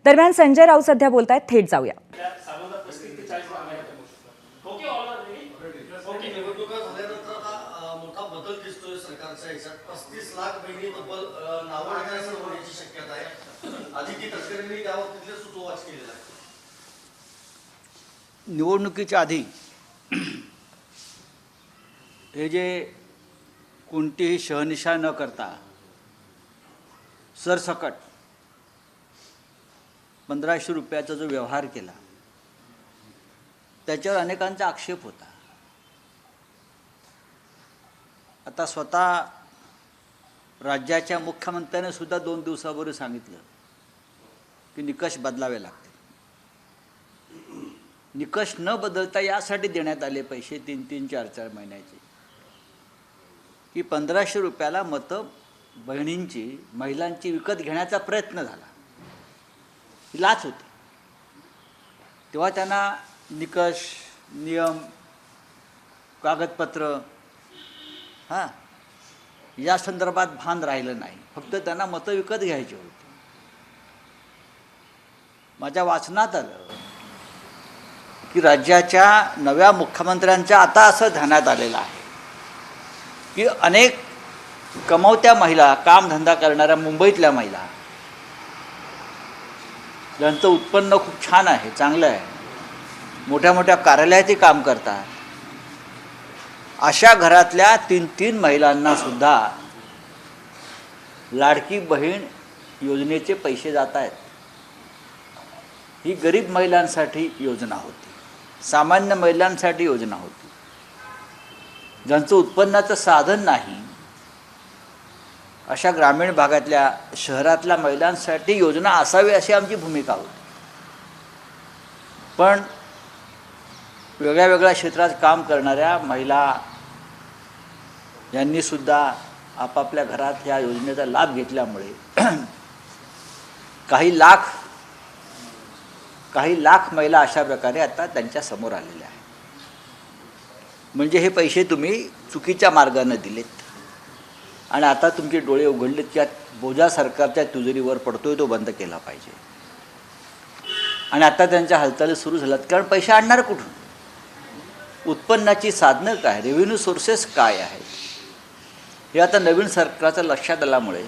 दरम्यान संजय राऊत सध्या बोलतायत, थेट जाऊया. मोठा बदल दिसतोय सरकारच्या ह्याच्यात. 35 लाख बहिणी तब्बल नावं होण्याची शक्यता आहे. आदिती तटकरेंनी त्या बाबतीतले सूतोवाच केलेला आहे. निवडणुकीच्या आधी हे जे कोणतीही शहनिशा न करता सरसकट 1500 रुपयाचा जो व्यवहार केला त्याच्यावर अनेकांचा आक्षेप होता. आता स्वतः राज्याच्या मुख्यमंत्र्याने सुद्धा 2 दिवसापूर्वी सांगितलं की निकष बदलावे लागतील. निकष न बदलता यासाठी देण्यात आले पैसे 3-3, 4-4 महिन्याचे की 1500 रुपयाला मतं बहिणींची, महिलांची विकत घेण्याचा प्रयत्न झाला. ही लाच होती. तेव्हा त्यांना निकष, नियम, कागदपत्र या संदर्भात भान राहिलं नाही. फक्त त्यांना मतं विकत घ्यायची होती. माझ्या वाचनात आलं की राज्याच्या नव्या मुख्यमंत्र्यांच्या आता असं ध्यानात आलेलं आहे की अनेक कमवत्या महिला, कामधंदा करणाऱ्या मुंबईतल्या महिला ज्यांचं उत्पन्न खूप छान आहे, चांगलं आहे, मोठ्या मोठ्या कार्यालयातही काम करतात, अशा घरातल्या 3-3 महिलांना सुद्धा लाडकी बहीण योजनेचे पैसे जात आहेत. ही गरीब महिलांसाठी योजना होती, सामान्य महिलांसाठी योजना होती. ज्यांचं उत्पन्नाचं साधन नाही अशा ग्रामीण भागातल्या, शहरातल्या महिलांसाठी योजना असावी अशी आमची भूमिका होती. पण वेगळ्या वेगळ्या क्षेत्रात काम करणाऱ्या महिला यांनी सुद्धा आपापल्या घरात या योजनेचा लाभ घेतल्यामुळे काही लाख महिला अशा प्रकारे आता त्यांच्या समोर आलेल्या आहेत. म्हणजे हे पैसे तुम्ही चुकीच्या मार्गाने दिलेत आणि आता तुमचे डोळे उघडलेत की बोजा सरकारच्या तिजोरीवर पडतोय, तो बंद केला पाहिजे. आणि आता त्यांच्या हालचाली सुरू झाल्यात. कारण पैसे आणणार कुठून? उत्पन्नाची साधनं काय, रेव्हेन्यू सोर्सेस काय आहेत, हे आता नवीन सरकारचं लक्षात आल्यामुळे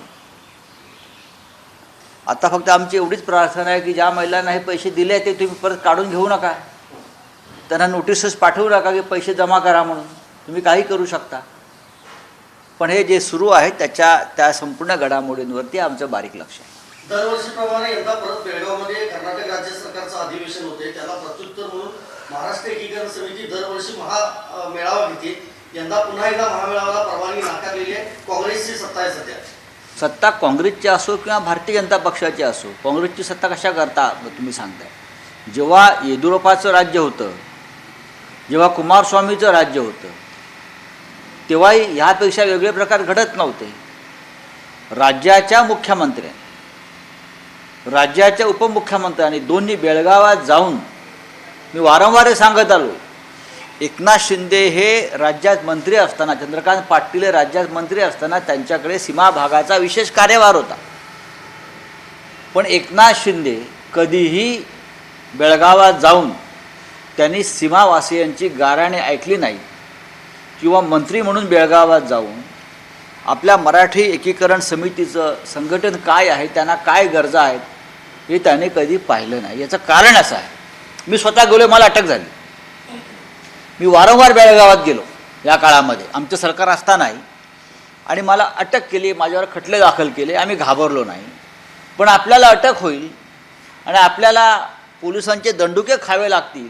आता फक्त आमची एवढीच प्रार्थना आहे की ज्या महिलांना हे पैसे दिले ते तुम्ही परत काढून घेऊ नका. त्यांना नोटिसेस पाठवू नका की पैसे जमा करा म्हणून. तुम्ही काही करू शकता. पण हे जे सुरू आहे त्या संपूर्ण घडामोडींवरती आमचं बारीक लक्ष आहे. दरवर्षीप्रमाणे यंदा परत बेळगावमध्ये कर्नाटक राज्य सरकारचं अधिवेशन होते. त्याला प्रत्युत्तर म्हणून महाराष्ट्र एकीकरण समिती दरवर्षी महामेळावा घेते. यंदा पुन्हा एकदा महामेळाव्याला परवानगी नाकारलेली आहे. काँग्रेसची सत्ता आहे सध्या. सत्ता काँग्रेसची असो किंवा भारतीय जनता पक्षाची असो, काँग्रेसची सत्ता कशा करता तुम्ही सांगताय? जेव्हा येदियुरप्पाचं राज्य होतं, जेव्हा कुमारस्वामीचं राज्य होतं, तेव्हाही ह्यापेक्षा वेगळे प्रकार घडत नव्हते. राज्याच्या मुख्यमंत्र्यांनी, राज्याच्या उपमुख्यमंत्र्यांनी दोन्ही बेळगावात जाऊन, मी वारंवार सांगत आलो, एकनाथ शिंदे हे राज्यात मंत्री असताना, चंद्रकांत पाटील हे राज्यात मंत्री असताना त्यांच्याकडे सीमा भागाचा विशेष कार्यभार होता. पण एकनाथ शिंदे कधीही बेळगावात जाऊन त्यांनी सीमावासियांची गाऱ्हाणे ऐकली नाही किंवा मंत्री म्हणून बेळगावात जाऊन आपल्या मराठी एकीकरण समितीचं संघटन काय आहे, त्यांना काय गरजा आहेत, हे त्याने कधी पाहिलं नाही. याचं कारण असं आहे, मी स्वतः गेलो, मला अटक झाली. मी वारंवार बेळगावात गेलो या काळामध्ये, आमचं सरकार असतानाही, आणि मला अटक केली, माझ्यावर खटले दाखल केले. आम्ही घाबरलो नाही. पण आपल्याला अटक होईल आणि आपल्याला पोलिसांचे दंडुके खावे लागतील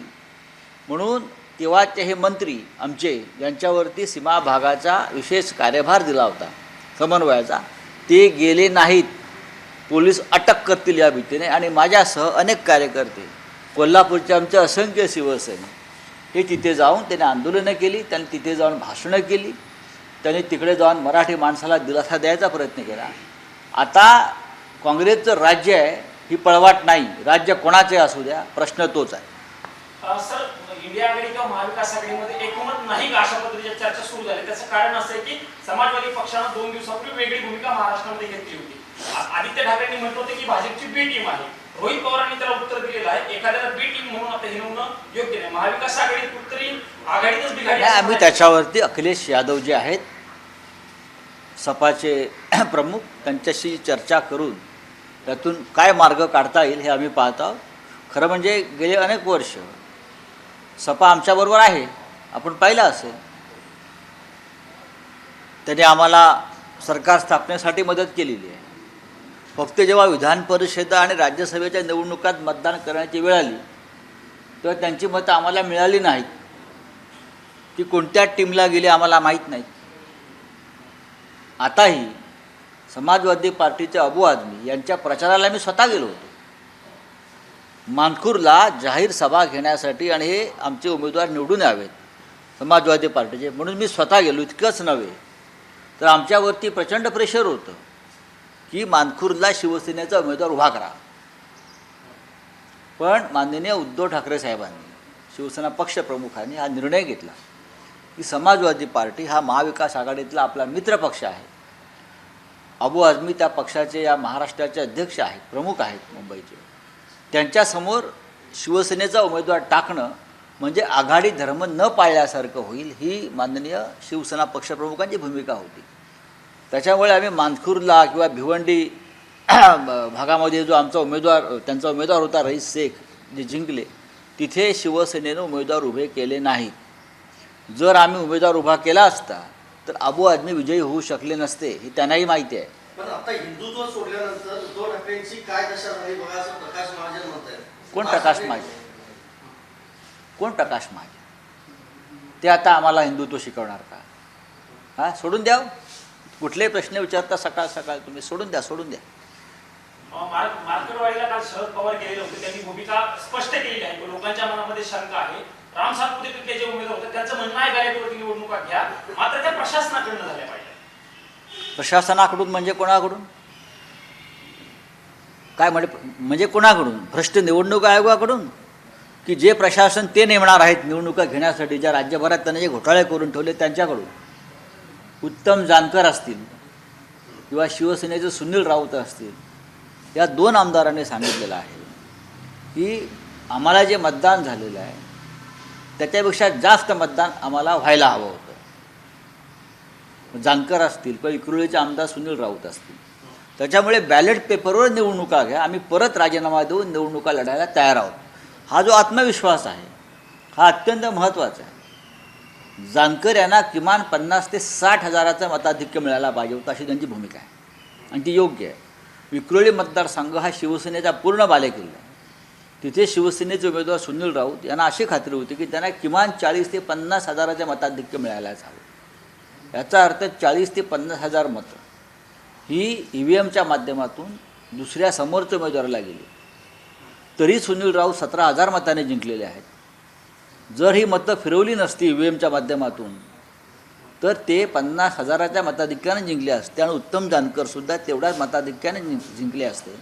म्हणून तेव्हाचे हे मंत्री आमचे, ज्यांच्यावरती सीमा भागाचा विशेष कार्यभार दिला होता समन्वयाचा, ते गेले नाहीत. पोलीस अटक करतील या भीतीने. आणि माझ्यासह अनेक कार्यकर्ते, कोल्हापूरचे आमचे असंख्य शिवसैनिक, हे तिथे जाऊन त्यांनी आंदोलनं केली, त्यांनी तिथे जाऊन भाषणं केली, त्यांनी तिकडे जाऊन मराठी माणसाला दिलासा द्यायचा प्रयत्न केला. आता काँग्रेसचं राज्य आहे, ही पळवाट नाही. राज्य कोणाचे असू द्या, प्रश्न तोच आहे. सर, इंडिया आघाडी किंवा महाविकास आघाडीमध्ये एकमत नाही का, अशा पद्धतीच्या चर्चा सुरू झाली. त्याचं कारण असं आहे की समाजवादी पक्षानं 2 दिवसापूर्वी वेगळी भूमिका महाराष्ट्रामध्ये घेतली होती. आदित्य ठाकरेंनी म्हटलं होतं की भाजपची बी टीम आहे, रोहित पवारांनी त्याला उत्तर दिलेलं आहे. एखाद्याला बी टीम म्हणून आता हिनवणं योग्य नाही. महाविकास आघाडीत कुठतरी आघाडीतच बिघाडी नाही, आम्ही त्याच्यावरती अखिलेश यादव जे आहेत सपाचे प्रमुख त्यांच्याशी चर्चा करून त्यातून काय मार्ग काढता येईल हे आम्ही पाहत आहोत. खरं म्हणजे गेले अनेक वर्ष सपा आमच्याबरोबर आहे, आपण पाहिलं असेल. त्याने आम्हाला सरकार स्थापनेसाठी मदत केलेली आहे. फक्त जेव्हा विधान परिषद आणि राज्यसभेच्या निवडणुकात मतदान करण्याची वेळ आली तेव्हा त्यांची मतं आम्हाला मिळाली नाहीत. ती कोणत्या टीमला गेली आम्हाला माहीत नाही. आताही समाजवादी पार्टीचे अबू आझमी यांच्या प्रचाराला मी स्वतः गेलो होतो मानखुरला जाहीर सभा घेण्यासाठी, आणि हे आमचे उमेदवार निवडून यावेत समाजवादी पार्टीचे म्हणून मी स्वतः गेलो. इतकंच नव्हे तर आमच्यावरती प्रचंड प्रेशर होतं की मानखुर्दला शिवसेनेचा उमेदवार उभा करा. पण माननीय उद्धव ठाकरे साहेबांनी, शिवसेना पक्षप्रमुखांनी हा निर्णय घेतला की समाजवादी पार्टी हा महाविकास आघाडीतला आपला मित्रपक्ष आहे. अबू आझमी त्या पक्षाचे या महाराष्ट्राचे अध्यक्ष आहेत, प्रमुख आहेत मुंबईचे. त्यांच्यासमोर शिवसेनेचा उमेदवार टाकणं म्हणजे आघाडी धर्म न पाळल्यासारखं होईल, ही माननीय शिवसेना पक्षप्रमुखांची भूमिका होती. त्याच्यामुळे आम्ही मानखुर्दला किंवा भिवंडी भागामध्ये जो आमचा उमेदवार, त्यांचा उमेदवार होता रईस शेख, जे जिंकले, तिथे शिवसेनेनं उमेदवार उभे केले नाहीत. जर आम्ही उमेदवार उभा केला असता तर अबू आझमी विजयी होऊ शकले नसते, हे त्यांनाही माहिती आहे. पण आता हिंदुत्व सोडल्यानंतर उद्धव ठाकरेंची काय दशा झाली बघा, असं प्रकाश महाजन म्हणतायत. कोण प्रकाश महाजन? कोण प्रकाश महाजन? ते आता आम्हाला हिंदुत्व शिकवणार का? हां, सोडून द्या. कुठलेही प्रश्न विचारता सकाळ सकाळ तुम्ही, सोडून द्या. मार्केटवाडीला काल शरद पवार गेलेले होते. त्यांनी भूमिका स्पष्ट केली आहे. लोकांच्या मनामध्ये शंका आहे. राम सातपुते जे उमेदवार होते त्यांचं म्हणणं आहे बॅलेटवरती निवडणुका घ्या, मात्र त्या प्रशासनाकडून झाल्या पाहिजे. प्रशासनाकडून म्हणजे कोणाकडून? काय म्हणजे कोणाकडून? भ्रष्ट निवडणूक आयोगाकडून? की जे प्रशासन ते नेमणार आहेत निवडणुका घेण्यासाठी, ज्या राज्यभरात त्यांनी जे घोटाळे करून ठेवले त्यांच्याकडून? उत्तम जानकर असतील किंवा शिवसेनेचे सुनील राऊत असतील, या दोन आमदारांनी सांगितलेलं आहे की आम्हाला जे मतदान झालेलं आहे त्याच्यापेक्षा जास्त मतदान आम्हाला व्हायला हवं होतं. जानकर असतील किंवा इक्रोलीचे आमदार सुनील राऊत असतील. त्याच्यामुळे बॅलेट पेपरवर निवडणुका घ्या, आम्ही परत राजीनामा देऊन निवडणुका लढायला तयार आहोत. हा जो आत्मविश्वास आहे हा अत्यंत महत्त्वाचा आहे. जानकर यांना किमान 50,000 ते 60,000 मताधिक्य मिळायला पाहिजे होतं, अशी त्यांची भूमिका आहे आणि ती योग्य आहे. विक्रोळी मतदारसंघ हा शिवसेनेचा पूर्ण बालेकिल्ला आहे. तिथे शिवसेनेचे उमेदवार सुनील राऊत यांना अशी खात्री होती की त्यांना किमान 40,000 ते 50,000 मताधिक्य मिळायलाच हवं. याचा अर्थ 40,000 ते 50,000 मतं ही EVMच्या माध्यमातून दुसऱ्या समोरच्या उमेदवाराला गेली. तरी सुनील राऊत 17,000 मताने जिंकलेले आहेत. जर ही मतं फिरवली नसती EVMच्या माध्यमातून तर ते 50,000 मताधिक्याने जिंकले असते आणि उत्तम जानकरसुद्धा तेवढ्याच मताधिक्याने जिंकले असते.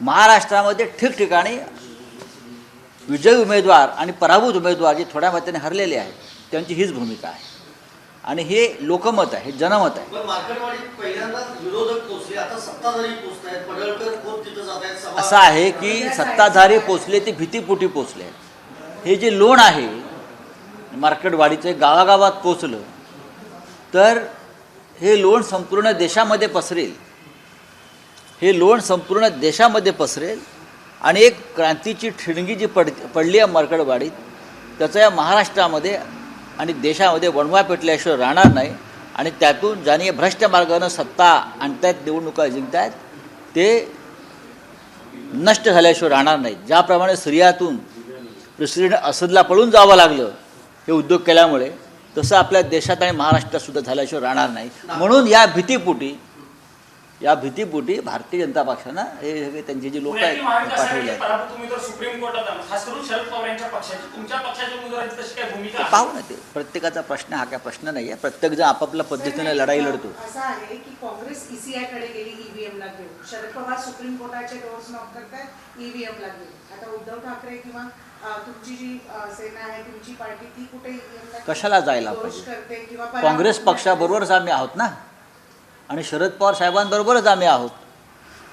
महाराष्ट्रामध्ये ठिकठिकाणी विजयी उमेदवार आणि पराभूत उमेदवार जे थोड्या मताने हरलेले आहेत त्यांची हीच भूमिका आहे आणि हे लोकमत आहे, हे जनमत आहे. पण मार्केटवाडीत पहिल्यांदा विरोधक पोहोचले, आता सत्ताधारी पोहोचतायत. पडळकर खोत तिथं जात आहेत. असं आहे की सत्ताधारी पोचले ते भीतीपोटी पोचले आहेत. हे जे लोण आहे मार्केटवाडीचे गावागावात पोचलं तर हे लोण संपूर्ण देशामध्ये पसरेल. हे लोण संपूर्ण देशामध्ये पसरेल आणि एक क्रांतीची ठिणगी जी पडली आहे मार्केटवाडीत, त्याचा या महाराष्ट्रामध्ये आणि देशामध्ये वणवा पेटल्याशिवाय राहणार नाही. आणि त्यातून ज्याने भ्रष्ट मार्गानं सत्ता आणतायत, निवडणुका जिंकतायत, ते नष्ट झाल्याशिवाय राहणार नाहीत. ज्याप्रमाणे सिरियातून प्रेसिडेंट असदला पळून जावं लागलं हे उद्योग केल्यामुळे, तसं आपल्या देशात आणि महाराष्ट्रातसुद्धा झाल्याशिवाय राहणार नाही. म्हणून या भीतीपोटी भारतीय जनता पक्षानं हे सगळे त्यांचे जे लोक आहेत पाठवले आहेत. सुप्रीम कोर्टात खास करून शरद पवार यांच्या पक्षाची, तुमच्या पक्षाच्या उमेदवारांची तशी काय भूमिका? पाहू ना, ते प्रत्येकाचा प्रश्न हा काय प्रश्न नाही आहे. प्रत्येकजण आपापल्या पद्धतीने लढाई लढतो. असं आहे की काँग्रेस ECI कडे गेली EVMला घेऊन, शरद पवार सुप्रीम कोर्टाचे डोर्स नॉक करतात EVMला घेऊन. आता उद्धव ठाकरे किंवा तुमची जी सेना आहे, तुमची पार्टी, ती कुठे EVMला कशाला जायला पाहिजे? काँग्रेस पक्षाबरोबरच आम्ही आहोत ना, आणि शरद पवार साहेबांबरोबरच आम्ही आहोत.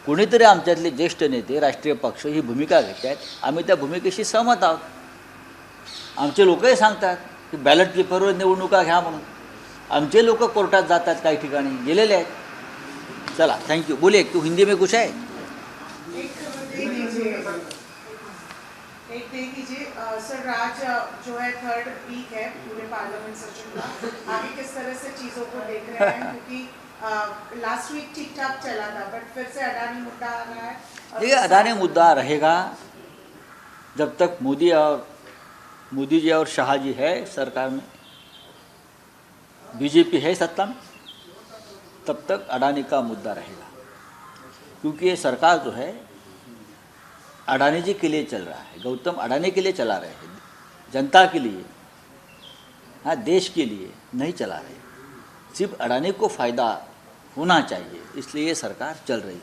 कोणीतरी आमच्यातले ज्येष्ठ नेते राष्ट्रीय पक्ष ही भूमिका घेत आहेत, आम्ही त्या भूमिकेशी सहमत आहोत. आमचे लोकही सांगतात की बॅलेट पेपरवर निवडणुका घ्या म्हणून. आमचे लोक कोर्टात जातात, काही ठिकाणी गेलेले आहेत. चला थैंक यू. बोलिए, तू हिंदी में कुछ है? एक देख लीजिए सर, आज जो है थर्ड वीक है पूरे पार्लियामेंट सेशन का, आगे किस तरह से चीज़ों को देख रहे हैं, क्योंकि लास्ट वीक ठीक ठाक चला था बट फिर से अडानी मुद्दा आ रहा है. देखिए, अडानी मुद्दा रहेगा जब तक मोदी जी और शाह जी है सरकार में, बीजेपी है सत्ता में, तब तक अडानी का मुद्दा रहेगा. क्योंकि ये सरकार जो है अडानी जी के लिए चल रहा है, गौतम अडानी के लिए चला रहे हैं, जनता के लिए, हाँ देश के लिए नहीं चला रहे. सिर्फ अडानी को फ़ायदा होना चाहिए, इसलिए ये सरकार चल रही है.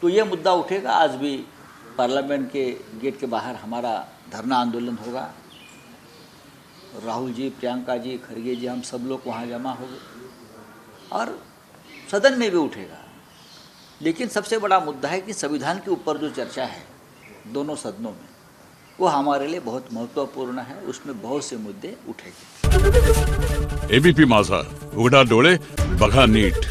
तो ये मुद्दा उठेगा. आज भी पार्लियामेंट के गेट के बाहर हमारा धरना आंदोलन होगा. राहुल जी, प्रियंका जी, खड़गे जी, हम सब लोग वहाँ जमा होंगे और सदन में भी उठेगा. लेकिन सबसे बड़ा मुद्दा है कि संविधान के ऊपर जो चर्चा है दोनों सदनों में, वो हमारे लिए बहुत महत्वपूर्ण है. उसमें बहुत से मुद्दे उठेंगे. एबीपी माझा, उघडा डोळे बघा नीट.